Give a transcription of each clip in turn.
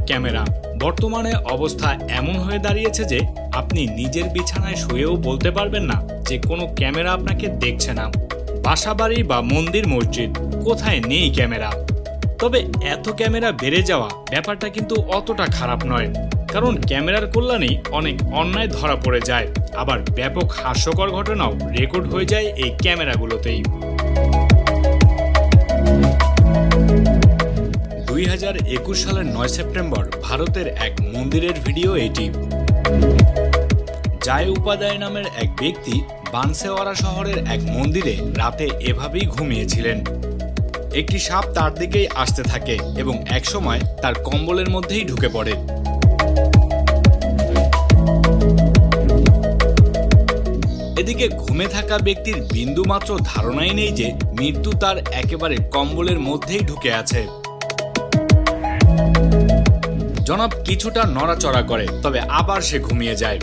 Camera. বর্তমানে অবস্থা এমন হয়ে দাঁড়িয়েছে যে আপনি নিজের বিছানায় শুয়েও বলতে পারবেন না যে কোনো ক্যামেরা আপনাকে দেখছে না। বাসাবাড়ি বা মন্দির মসজিদ কোথায় নেই ক্যামেরা। তবে এত ক্যামেরা বেড়ে যাওয়া ব্যাপারটা কিন্তু অতটা খারাপ নয়, কারণ ক্যামেরার কল্যাণেই অনেক অন্যায় ধরা পড়ে যায়, আবার ব্যাপক হাস্যকর ঘটনাও রেকর্ড হয়ে যায় এই ক্যামেরাগুলোতেই। 2021 সালের 9 সেপ্টেম্বর ভারতের এক মন্দিরের ভিডিও এটি। জয় উপাধ্যায় নামের এক ব্যক্তি বানসেওয়ারা শহরের এক মন্দিরে রাতে এভাবেই ঘুমিয়েছিলেন। একটি সাপ তার দিকেই আসতে থাকে এবং একসময় তার কম্বলের মধ্যেই ঢুকে পড়ে। এদিকে ঘুমে থাকা ব্যক্তির বিন্দুমাত্র ধারণাই নেই যে মৃত্যু তার একেবারে কম্বলের মধ্যেই ঢুকে আছে। জনাব কিছুটা নড়াচড়া করে, তবে আবার সে ঘুমিয়ে যায়।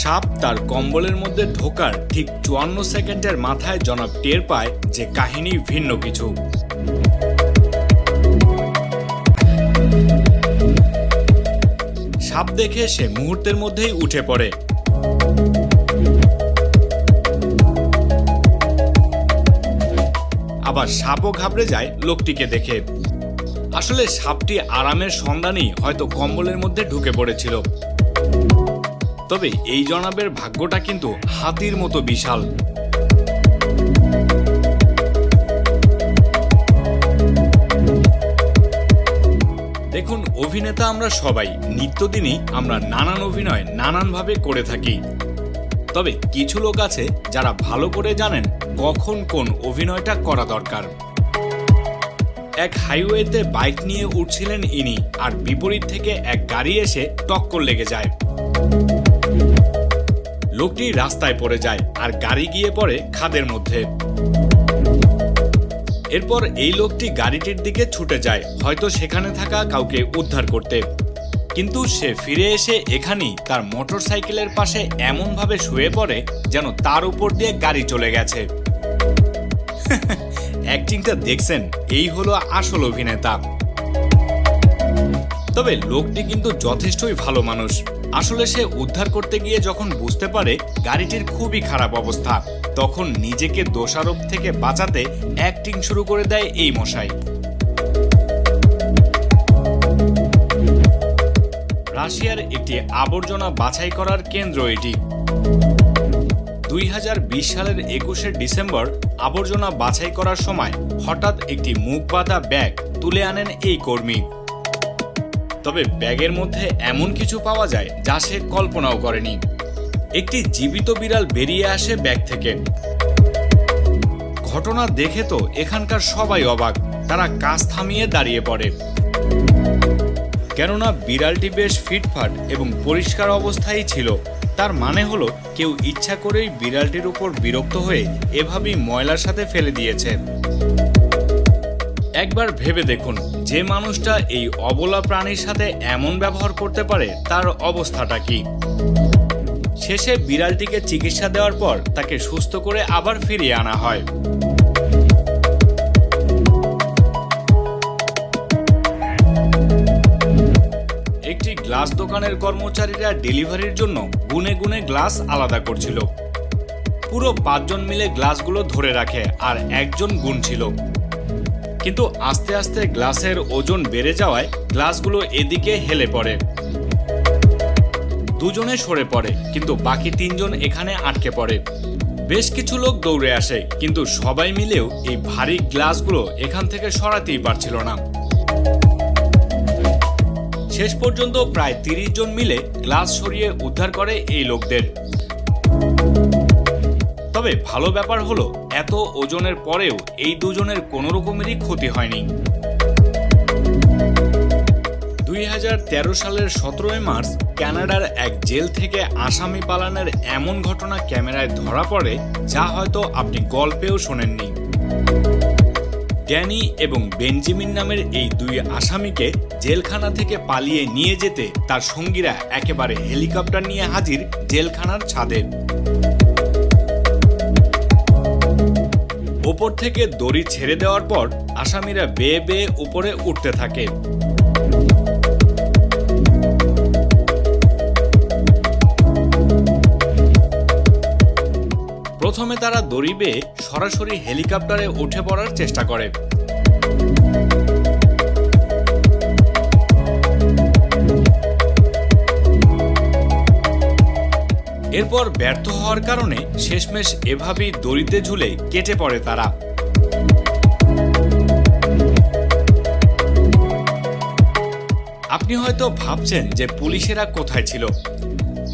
সাপ তার কম্বলের মধ্যে ঢোকার ঠিক 54 সেকেন্ডের মাথায় জনাব টের পায় যে কাহিনী ভিন্ন কিছু। সাপ দেখে সে মুহূর্তের মধ্যেই উঠে পড়ে। আবার সাপও ঘাবড়ে যায় লোকটিকে দেখে। আসলে সাপটি আরামের সন্ধানেই হয়তো কম্বলের মধ্যে ঢুকে পড়েছিল। তবে এই জনাবের ভাগ্যটা কিন্তু হাতির মতো বিশাল। দেখুন, অভিনেতা আমরা সবাই, নিত্যদিনই আমরা নানান অভিনয় নানানভাবে করে থাকি। তবে কিছু লোক আছে যারা ভালো করে জানেন কখন কোন অভিনয়টা করা দরকার। এক হাইওয়েতে বাইক নিয়ে উঠছিলেন ইনি, আর বিপরীত থেকে এক গাড়ি এসে টক্কর লেগে যায়। লোকটি রাস্তায় পড়ে যায় আর গাড়ি গিয়ে পড়ে খাদের মধ্যে। এরপর এই লোকটি গাড়িটির দিকে ছুটে যায়, হয়তো সেখানে থাকা কাউকে উদ্ধার করতে। কিন্তু সে ফিরে এসে এখানেই তার মোটরসাইকেলের পাশে এমনভাবে শুয়ে পড়ে যেন তার উপর দিয়ে গাড়ি চলে গেছে। অ্যাক্টিংটা দেখছেন? এই হলো আসল অভিনেতা। তবে লোকটি কিন্তু যথেষ্টই ভালো মানুষ। আসলে সে উদ্ধার করতে গিয়ে যখন বুঝতে পারে গাড়িটির খুবই খারাপ অবস্থা, তখন নিজেকে দোষারোপ থেকে বাঁচাতে অ্যাক্টিং শুরু করে দেয় এই মশাই। রাশিয়ার একটি আবর্জনা বাছাই করার কেন্দ্র এটি। 2020 সালের 21শে ডিসেম্বর আবর্জনা বাছাই করার সময় হঠাৎ একটি মুখ বাঁধা ব্যাগ তুলে আনেন এই কর্মী। তবে ব্যাগের মধ্যে এমন কিছু পাওয়া যায় যা সে কল্পনাও করেনি। একটি জীবিত বিড়াল বেরিয়ে আসে ব্যাগ থেকে। ঘটনা দেখে তো এখানকার সবাই অবাক, তারা কাজ থামিয়ে দাঁড়িয়ে পড়ে। কেননা বিড়ালটি বেশ ফিটফাট এবং পরিষ্কার অবস্থায় ছিল। তার মানে হলো কেউ ইচ্ছা করেই বিড়ালটির উপর বিরক্ত হয়ে এভাবেই ময়লার সাথে ফেলে দিয়েছে। একবার ভেবে দেখুন, যে মানুষটা এই অবলা প্রাণীর সাথে এমন ব্যবহার করতে পারে তার অবস্থাটা কি। শেষে বিড়ালটিকে চিকিৎসা দেওয়ার পর তাকে সুস্থ করে আবার ফিরিয়ে আনা হয়। একটি গ্লাস দোকানের কর্মচারীরা ডেলিভারির জন্য গুনে গুনে গ্লাস আলাদা করছিল। পুরো 5 জন মিলে গ্লাসগুলো ধরে রাখে আর একজন গুনছিল। কিন্তু আস্তে আস্তে গ্লাসের ওজন বেড়ে যাওয়ায় গ্লাসগুলো এদিকে হেলে পড়ে। দুজনে সরে পড়ে, কিন্তু বাকি 3 জন এখানে আটকে পড়ে। বেশ কিছু লোক দৌড়ে আসে, কিন্তু সবাই মিলেও এই ভারী গ্লাসগুলো এখান থেকে সরাতেই পারছিল না। শেষ পর্যন্ত প্রায় 30 জন মিলে গ্লাস সরিয়ে উদ্ধার করে এই লোকদের। তবে ভালো ব্যাপার হলো এত ওজনের পরেও এই দুজনের কোনো রকমেরই ক্ষতি হয়নি। 2013 সালের 17 মার্চ কানাডার এক জেল থেকে আসামি পালানোর এমন ঘটনা ক্যামেরায় ধরা পড়ে যা হয়তো আপনি গল্পেও শোনেননি। ড্যানি এবং বেঞ্জামিন নামের এই 2 আসামিকে জেলখানা থেকে পালিয়ে নিয়ে যেতে তার সঙ্গীরা একেবারে হেলিকপ্টার নিয়ে হাজির জেলখানার ছাদে। ওপর থেকে দড়ি ছেড়ে দেওয়ার পর আসামিরা বেয়ে বেয়ে উপরে উঠতে থাকে। প্রথমে তারা দড়ি বেয়ে সরাসরি হেলিকপ্টারে উঠে পড়ার চেষ্টা করে। এরপর ব্যর্থ হওয়ার কারণে শেষমেশ এভাবেই দড়িতে ঝুলে কেটে পড়ে তারা। আপনি হয়তো ভাবছেন যে পুলিশেরা কোথায় ছিল।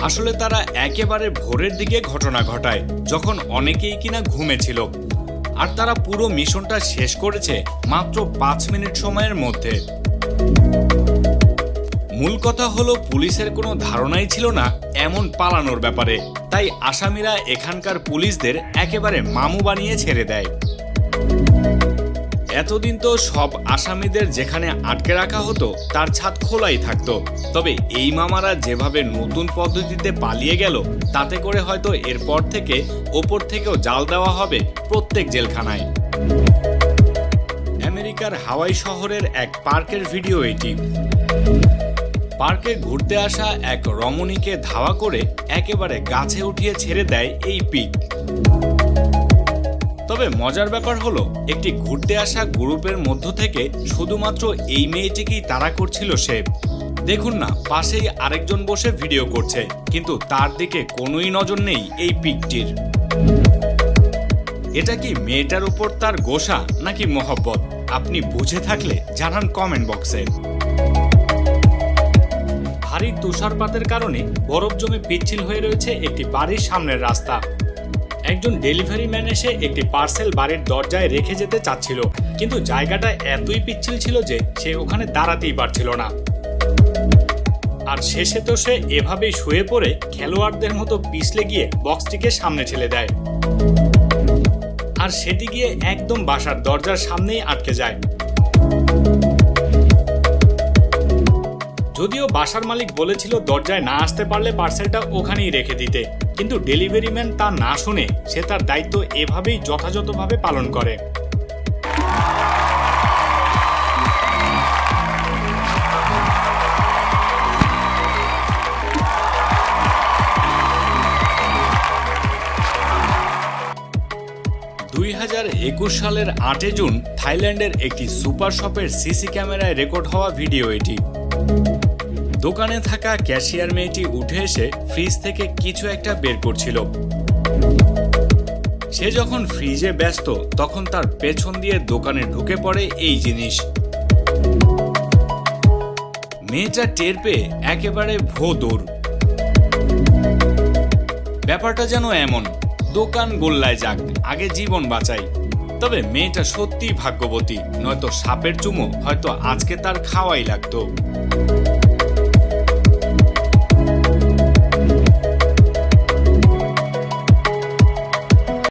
আসলে তারা একেবারে ভোরের দিকে ঘটনা ঘটায়, যখন অনেকেই কিনা ঘুমেছিল। আর তারা পুরো মিশনটা শেষ করেছে মাত্র 5 মিনিট সময়ের মধ্যে। মূল কথা হলো পুলিশের কোনো ধারণাই ছিল না এমন পালানোর ব্যাপারে, তাই আসামিরা এখানকার পুলিশদের একেবারে মামু বানিয়ে ছেড়ে দেয়। এতদিন তো সব আসামিদের যেখানে আটকে রাখা হতো তার ছাদ খোলাই থাকতো, তবে এই মামারা যেভাবে নতুন পদ্ধতিতে পালিয়ে গেল, তাতে করে হয়তো এরপর থেকে ওপর থেকেও জাল দেওয়া হবে প্রত্যেক জেলখানায়। আমেরিকার হাওয়াই শহরের এক পার্কের ভিডিও এটি। পার্কে ঘুরতে আসা এক রমণীকে ধাওয়া করে একেবারে গাছে উঠিয়ে ছেড়ে দেয় এই পিক। তবে মজার ব্যাপার হলো, একটি ঘুরতে আসা গ্রুপের মধ্য থেকে শুধুমাত্র এই মেয়েটিকেই তাড়া করছিল সে। দেখুন না, পাশেই আরেকজন বসে ভিডিও করছে, কিন্তু তার দিকে কোনোই নজর নেই এই পিকটির। এটা কি মেয়েটার উপর তার গোসা নাকি মহব্বত? আপনি বুঝে থাকলে জানান কমেন্ট বক্সে। ভারী তুষারপাতের কারণে বরফ জমে পিচ্ছিল হয়ে রয়েছে একটি বাড়ির সামনের রাস্তা। একজন ডেলিভারি ম্যান এসে একটি পার্সেল বাড়ির দরজায় রেখে যেতে চাচ্ছিল, কিন্তু জায়গাটা এতই পিচ্ছিল ছিল যে সে ওখানে দাঁড়াতেই পারছিল না। আর শেষে তো সে এভাবেই শুয়ে পড়ে খেলোয়াড়দের মতো পিছলে গিয়ে বক্সটিকে সামনে ঠেলে দেয়, আর সেটি গিয়ে একদম বাসার দরজার সামনেই আটকে যায়। যদিও বাসার মালিক বলেছিল দরজায় না আসতে পারলে পার্সেলটা ওখানেই রেখে দিতে, কিন্তু ডেলিভারি ম্যান তা না শুনে সে তার দায়িত্ব এভাবেই যথাযথভাবে পালন করে। সালের 8 জুন থাইল্যান্ডের একটি সুপার শপের সিসি ক্যামেরায় রেকর্ড হওয়া ভিডিও এটি। দোকানে থাকা ক্যাশিয়ার মেয়েটি উঠে এসে ফ্রিজ থেকে কিছু একটা বের করছিল। সে যখন ফ্রিজে ব্যস্ত, তখন তার পেছন দিয়ে দোকানে ঢুকে পড়ে এই জিনিস। মেয়েটা টের পেয়ে একেবারে ভো দৌড়। ব্যাপারটা যেন এমন, দোকান গোল্লায় যাক, আগে জীবন বাঁচাই। তবে মেয়েটা সত্যিই ভাগ্যবতী, নয়তো সাপের চুমো হয়তো আজকে তার খাওয়াই লাগতো।